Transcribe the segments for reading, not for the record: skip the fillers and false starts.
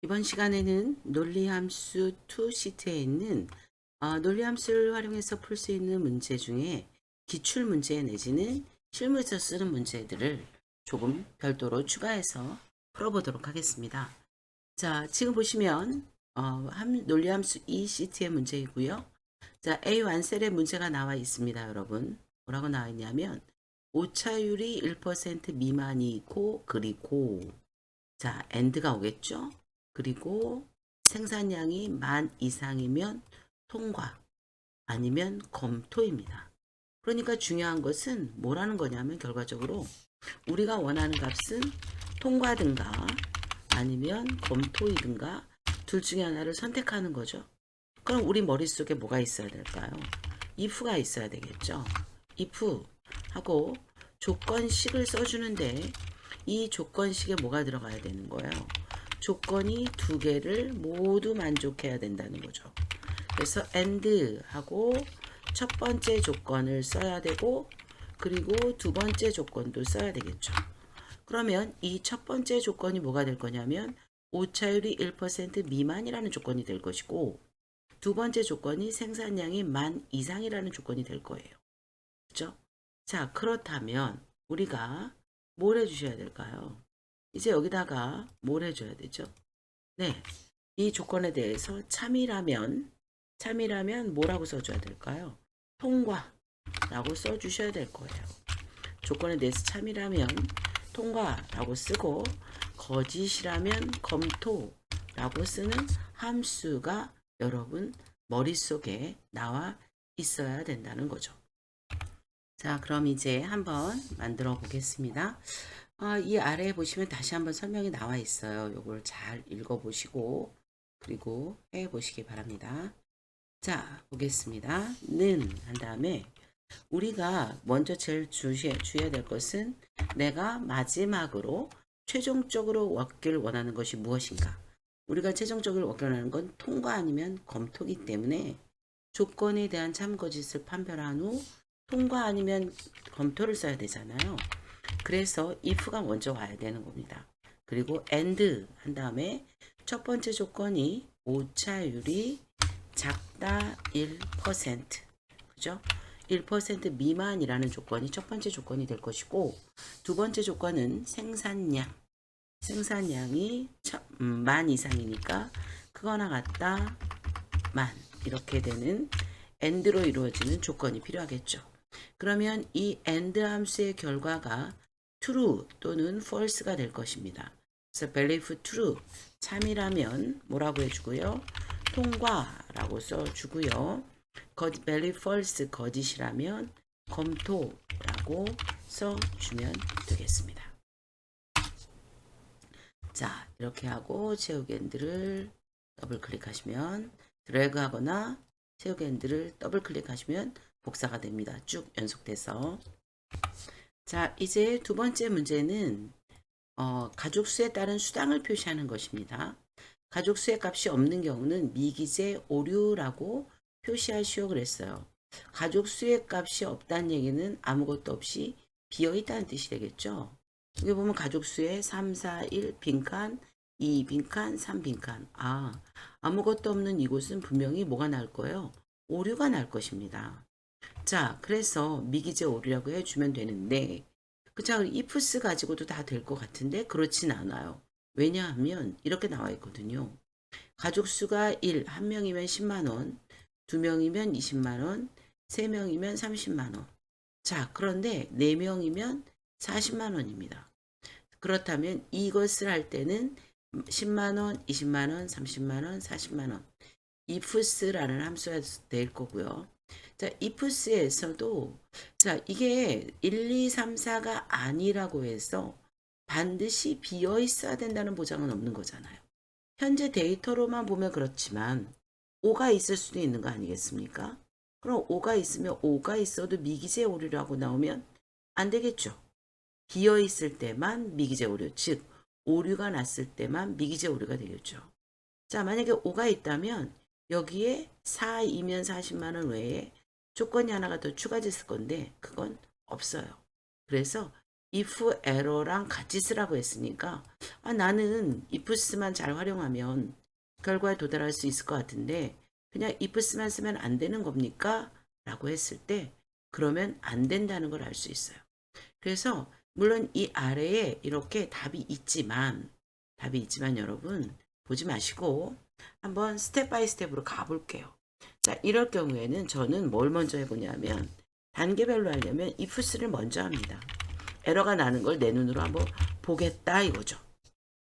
이번 시간에는 논리함수 2 시트에 있는 논리함수를 활용해서 풀 수 있는 문제 중에 기출문제 내지는 실무에서 쓰는 문제들을 조금 별도로 추가해서 풀어보도록 하겠습니다. 자, 지금 보시면 논리함수 2 시트의 문제이고요. 자, A 완셀의 문제가 나와 있습니다, 여러분. 뭐라고 나와 있냐면 오차율이 1% 미만이고 그리고 자, AND가 오겠죠? 그리고 생산량이 10,000 이상이면 통과 아니면 검토입니다. 그러니까 중요한 것은 뭐라는 거냐면 결과적으로 우리가 원하는 값은 통과든가 아니면 검토이든가 둘 중에 하나를 선택하는 거죠. 그럼 우리 머릿속에 뭐가 있어야 될까요? if가 있어야 되겠죠. if 하고 조건식을 써주는데 이 조건식에 뭐가 들어가야 되는 거예요? 조건이 두 개를 모두 만족해야 된다는 거죠. 그래서 and 하고 첫 번째 조건을 써야 되고 그리고 두 번째 조건도 써야 되겠죠. 그러면 이 첫 번째 조건이 뭐가 될 거냐면 오차율이 1% 미만이라는 조건이 될 것이고 두 번째 조건이 생산량이 10,000 이상이라는 조건이 될 거예요. 그렇죠? 자, 그렇다면 우리가 뭘 해주셔야 될까요? 이제 여기다가 뭘 해줘야 되죠? 네, 이 조건에 대해서 참이라면 뭐라고 써줘야 될까요? 통과라고 써주셔야 될 거예요. 조건에 대해서 참이라면 통과라고 쓰고 거짓이라면 검토라고 쓰는 함수가 여러분 머릿속에 나와 있어야 된다는 거죠. 자, 그럼 이제 한번 만들어 보겠습니다. 이 아래에 보시면 다시 한번 설명이 나와 있어요. 요걸 잘 읽어보시고 그리고 해보시기 바랍니다. 자, 보겠습니다. 는 한 다음에 우리가 먼저 제일 주의해야 될 것은 내가 마지막으로 최종적으로 얻길 원하는 것이 무엇인가. 우리가 최종적으로 얻길 원하는 건 통과 아니면 검토이기 때문에 조건에 대한 참거짓을 판별한 후 통과 아니면 검토를 써야 되잖아요. 그래서 if가 먼저 와야 되는 겁니다. 그리고 and 한 다음에 첫 번째 조건이 오차율이 작다 1%, 그죠? 1% 미만이라는 조건이 첫 번째 조건이 될 것이고 두 번째 조건은 생산량이 10,000 이상이니까 크거나 같다 10,000 이렇게 되는 and로 이루어지는 조건이 필요하겠죠. 그러면 이 and 함수의 결과가 true 또는 false가 될 것입니다. 그래서 believe true 참이라면 뭐라고 해주고요? 통과라고 써주고요. believe false 거짓이라면 검토라고 써주면 되겠습니다. 자, 이렇게 하고 채우기 엔드를 더블 클릭하시면 드래그 하거나 채우기 엔드를 더블 클릭하시면 복사가 됩니다. 쭉 연속돼서. 자, 이제 두 번째 문제는 가족수에 따른 수당을 표시하는 것입니다. 가족수의 값이 없는 경우는 미기재 오류라고 표시하시오 그랬어요. 가족수의 값이 없다는 얘기는 아무것도 없이 비어있다는 뜻이 되겠죠. 여기 보면 가족수에 3, 4, 1 빈칸, 2 빈칸, 3 빈칸. 아무것도 없는 이곳은 분명히 뭐가 날 거예요? 오류가 날 것입니다. 자, 그래서 미기재 오류라고 해주면 되는데 자, ifs 가지고도 다 될 것 같은데 그렇진 않아요. 왜냐하면 이렇게 나와 있거든요. 가족 수가 1, 한 명이면 10만 원, 두 명이면 20만 원, 세 명이면 30만 원. 자, 그런데 네 명이면 40만 원입니다. 그렇다면 이것을 할 때는 10만 원, 20만 원, 30만 원, 40만 원. ifs라는 함수가 될 거고요. 자, ifs에서도 자, 이게 1, 2, 3, 4가 아니라고 해서 반드시 비어 있어야 된다는 보장은 없는 거잖아요. 현재 데이터로만 보면 그렇지만 5가 있을 수도 있는 거 아니겠습니까? 그럼 5가 있으면 5가 있어도 미기재 오류라고 나오면 안 되겠죠. 비어 있을 때만 미기재 오류, 즉 오류가 났을 때만 미기재 오류가 되겠죠. 자, 만약에 5가 있다면 여기에 4이면 40만 원 외에 조건이 하나가 더 추가됐을 건데 그건 없어요. 그래서 if 에러랑 같이 쓰라고 했으니까 나는 ifs만 잘 활용하면 결과에 도달할 수 있을 것 같은데 그냥 ifs만 쓰면 안 되는 겁니까? 라고 했을 때 그러면 안 된다는 걸 알 수 있어요. 그래서 물론 이 아래에 이렇게 답이 있지만 여러분 보지 마시고 한번 스텝 바이 스텝으로 가볼게요. 자, 이럴 경우에는 저는 뭘 먼저 해보냐면 단계별로 하려면 ifs를 먼저 합니다. 에러가 나는 걸 내 눈으로 한번 보겠다 이거죠.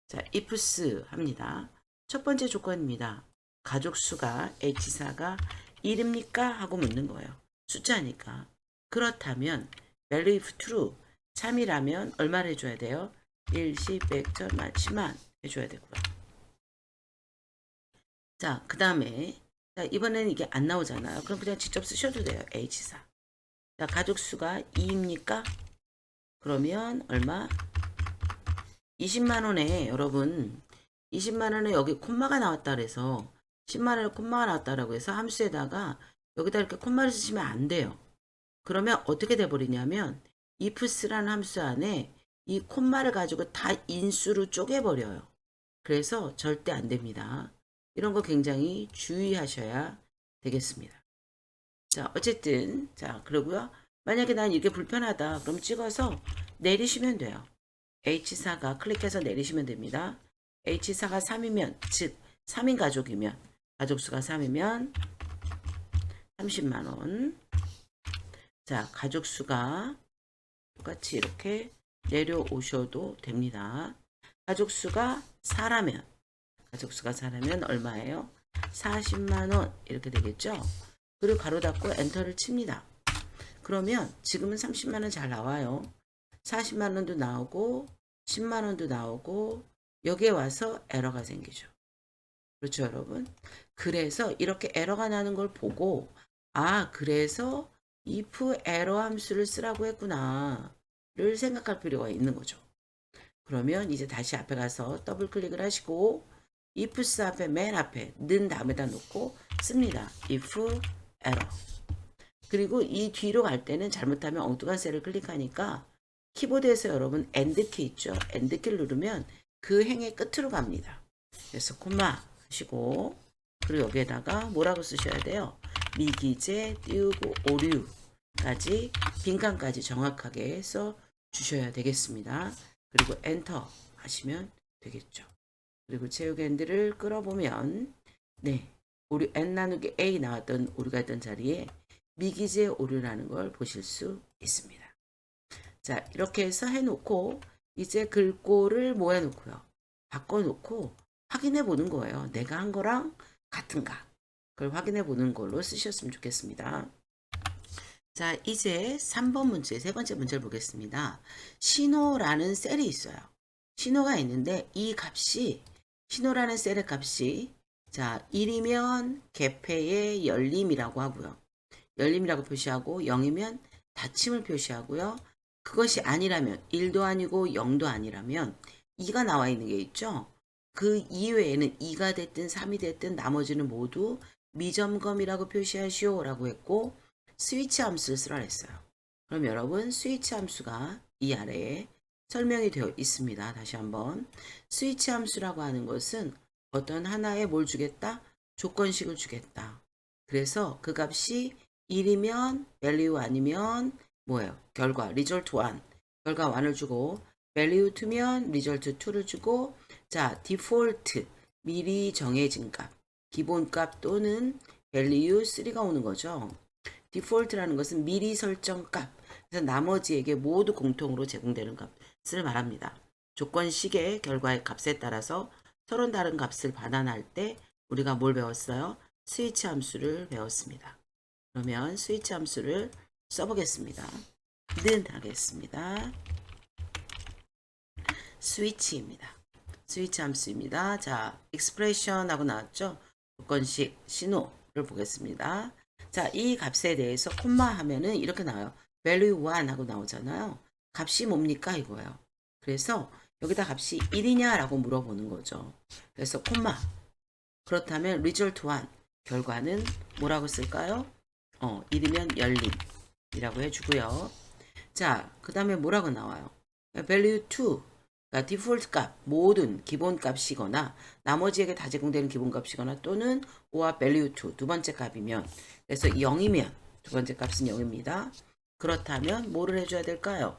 자, ifs 합니다. 첫 번째 조건입니다. 가족 수가 H4가 1입니까? 하고 묻는 거예요. 숫자니까. 그렇다면 value if true 참이라면 얼마를 해줘야 돼요? 1, 10, 100, 1000만, 10만 해줘야 되고요. 자, 그 다음에 이번에는 이게 안 나오잖아요. 그럼 그냥 직접 쓰셔도 돼요. H4. 자, 가족 수가 2입니까? 그러면 얼마? 20만 원에 여러분 20만 원에 여기 콤마가 나왔다 그래서 10만 원에 콤마가 나왔다라고 해서 함수에다가 여기다 이렇게 콤마를 쓰시면 안 돼요. 그러면 어떻게 돼 버리냐면 ifs라는 함수 안에 이 콤마를 가지고 다 인수로 쪼개 버려요. 그래서 절대 안 됩니다. 이런 거 굉장히 주의하셔야 되겠습니다. 자, 어쨌든 자, 그러고요. 만약에 난 이게 불편하다. 그럼 찍어서 내리시면 돼요. H4가 클릭해서 내리시면 됩니다. H4가 3이면 즉 3인 가족이면 가족수가 3이면 30만원. 자, 가족수가 똑같이 이렇게 내려오셔도 됩니다. 가족수가 4라면 얼마예요? 40만원 이렇게 되겠죠? 그리고 가로 닫고 엔터를 칩니다. 그러면 지금은 30만원 잘 나와요. 40만원도 나오고 10만원도 나오고 여기에 와서 에러가 생기죠. 그렇죠, 여러분? 그래서 이렇게 에러가 나는 걸 보고 그래서 if 에러 함수를 쓰라고 했구나 를 생각할 필요가 있는 거죠. 그러면 이제 다시 앞에 가서 더블 클릭을 하시고 ifs 앞에 맨 앞에 는 다음에다 놓고 씁니다. if 에러. 그리고 이 뒤로 갈 때는 잘못하면 엉뚱한 셀을 클릭하니까 키보드에서 여러분 엔드키 있죠? 엔드키를 누르면 그 행의 끝으로 갑니다. 그래서 콤마 하시고 그리고 여기에다가 뭐라고 쓰셔야 돼요? 미기재 띄우고 오류까지 빈칸까지 정확하게 써 주셔야 되겠습니다. 그리고 엔터 하시면 되겠죠. 그리고 채우기 핸들을 끌어보면 오류 n 나누기 a 나왔던 오류가 있던 자리에 미기재 오류라는 걸 보실 수 있습니다. 자, 이렇게 해서 해놓고 이제 글꼴을 뭐 해놓고요? 바꿔놓고 확인해 보는 거예요. 내가 한 거랑 같은가? 그걸 확인해 보는 걸로 쓰셨으면 좋겠습니다. 자, 이제 3번 문제, 세 번째 문제를 보겠습니다. 신호라는 셀이 있어요. 신호가 있는데 이 값이 신호라는 셀의 값이 자 1이면 개폐의 열림이라고 하고요. 열림이라고 표시하고 0이면 닫힘을 표시하고요. 그것이 아니라면 1도 아니고 0도 아니라면 2가 나와 있는 게 있죠. 그 이외에는 2가 됐든 3이 됐든 나머지는 모두 미점검이라고 표시하시오 라고 했고 스위치 함수를 쓰라 했어요. 그럼 여러분 스위치 함수가 이 아래에 설명이 되어 있습니다. 다시 한번 스위치 함수라고 하는 것은 어떤 하나에 뭘 주겠다? 조건식을 주겠다. 그래서 그 값이 1이면 value 아니면 뭐예요? 결과 result 1 결과 1을 주고 value 2면 result 2를 주고 자 default 미리 정해진 값 기본값 또는 value 3가 오는 거죠. default라는 것은 미리 설정 값 그래서 나머지에게 모두 공통으로 제공되는 값을 말합니다. 조건식의 결과의 값에 따라서 서로 다른 값을 반환할 때 우리가 뭘 배웠어요? 스위치 함수를 배웠습니다. 그러면 스위치 함수를 써보겠습니다. 는 하겠습니다. 스위치입니다. 스위치 함수입니다. 자, expression 하고 나왔죠? 조건식 신호를 보겠습니다. 자, 이 값에 대해서 콤마 하면은 이렇게 나와요. value 1 하고 나오잖아요. 값이 뭡니까? 이거예요. 그래서 여기다 값이 1이냐 라고 물어보는 거죠. 그래서 콤마. 그렇다면 result 1 결과는 뭐라고 쓸까요? 1이면 열림이라고 해주고요. 자, 그 다음에 뭐라고 나와요? value 2, 그러니까 디폴트 값, 모든 기본 값이거나 나머지에게 다 제공되는 기본 값이거나 또는 5와 value 2, 두 번째 값이면, 그래서 0이면 두 번째 값은 0입니다. 그렇다면 뭐를 해줘야 될까요?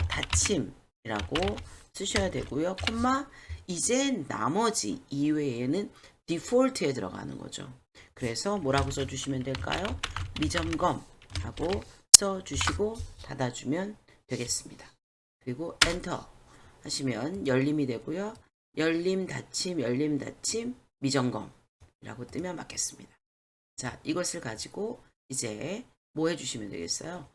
닫힘이라고 쓰셔야 되고요. 콤마, 이제 나머지 이외에는 디폴트에 들어가는 거죠. 그래서 뭐라고 써주시면 될까요? 미점검하고 써주시고 닫아주면 되겠습니다. 그리고 엔터 하시면 열림이 되고요. 열림 닫힘 열림 닫힘 미점검이라고 뜨면 맞겠습니다. 자, 이것을 가지고 이제 뭐 해주시면 되겠어요?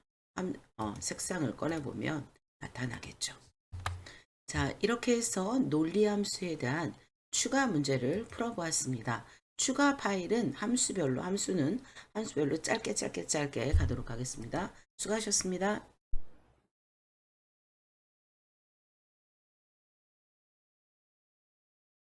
색상을 꺼내보면 나타나겠죠. 자, 이렇게 해서 논리함수에 대한 추가 문제를 풀어보았습니다. 추가 파일은 함수는 함수별로 짧게 가도록 하겠습니다. 수고하셨습니다.